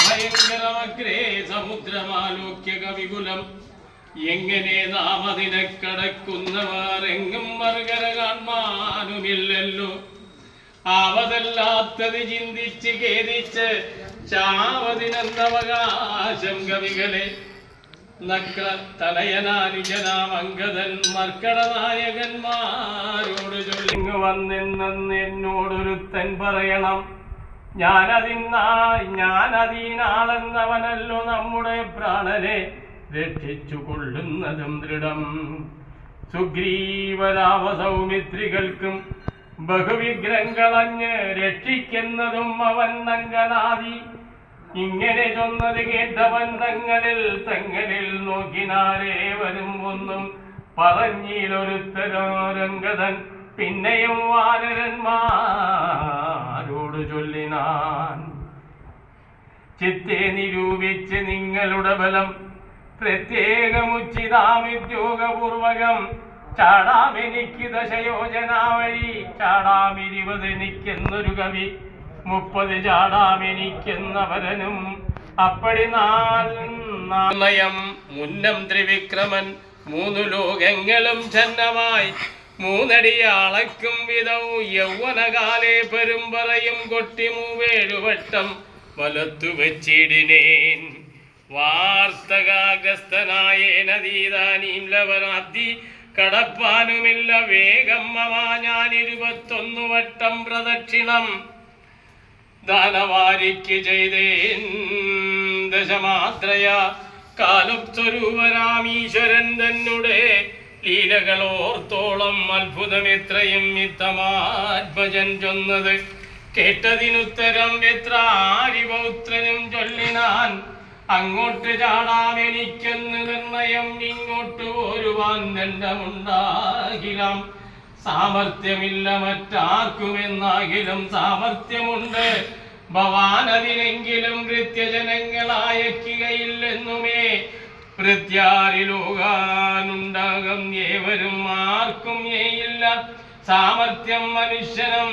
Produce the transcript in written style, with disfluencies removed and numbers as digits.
ഭയങ്കരമഗ്രേ സമുദ്രമാലോക്യ കവികുലം എങ്ങനെ നാം അതിനെ കടക്കുന്നവർ എങ്ങും മറുകര കാണാനുമില്ലല്ലോ. ആവതല്ലാത്തത് ചിന്തിച്ച് ഖേദിച്ച് ചാവതിനെന്നവകാശം കവികളെ. നക്ര തലയനാനുജനാമംഗതൻ മർക്കടനായകന്മാരോട് ചൊല്ലിങ്ങു വന്നെന്നോടൊരുത്തൻ പറയണം, ഞാനതീനാളെന്നവനല്ലോ നമ്മുടെ പ്രാണനെ രക്ഷിച്ചു കൊള്ളുന്നതും ദൃഢം. സുഗ്രീവരാവസൗമിത്രികൾക്കും ബഹുവിഗ്രഹങ്ങളഞ്ഞ് രക്ഷിക്കുന്നതും അവൻ നങ്കനാദി. ഇങ്ങനെ ചൊന്നത് കേട്ടവൻ തങ്ങളിൽ നോക്കിനാരേവരും ഒന്നും പറഞ്ഞിലൊരുത്തരോരംഗതൻ പിന്നെയും വാനരന്മാരോട് ചൊല്ലിനാൻ, ചിത്തെ നിരൂപിച്ച് നിങ്ങളുടെ ബലം പ്രത്യേകമുച്ചിതാമിദ്യോഗപൂർവകം ചാടാമെനിക്ക് ദശയോജനാ വഴി. ചാടാം20 കവി, 30 ചാടാമെനിക്കെന്നവരനും. അപ്പടി നാളയം മുന്നം ത്രിവിക്രമൻ 3 ലോകങ്ങളും ഛന്നമായി 3 അടി അളക്കും വിധവും യൗവനകാലേ പെരുമ്പറയും കൊട്ടി 7 വട്ടം വലത്തു വെച്ചിടിനേൻ. വാർത്തകാഗ്രസ്തനായേനതീതാനീം ലവനാബ്ദി കടപ്പാനുമില്ല വേഗം ഞാൻ 21 വട്ടം പ്രദക്ഷിണം ദാനവാരിക്ക് ചെയ്തേൻ. ദശമാത്രയ കാലസ്വരൂപരാമീശ്വരൻ തന്നെ ലീലകളോർത്തോളം അത്ഭുതമെത്രയും മിത്തമാത്മജൻ ചൊന്നത് കേട്ടതിനുത്തരം എത്ര ആര്യപൗത്രനും ചൊല്ലിനാൻ. അങ്ങോട്ട് ചാടാമെനിക്കെന്ന് നിർണയം, ഇങ്ങോട്ട് പോരുവാൻ ദണ്ഡമുണ്ടാകിലാം. സാമർത്ഥ്യമില്ല മറ്റാർക്കുമെന്നാകിലും സാമർത്ഥ്യമുണ്ട് ഭവാനതിനെങ്കിലും കൃത്യജനങ്ങളായക്കുകയില്ലെന്നുമേ. പ്രത്യാരിലോകാനുണ്ടാകം ഏവരും ആർക്കും ഏയില്ല സാമർത്ഥ്യം മനുഷ്യനും.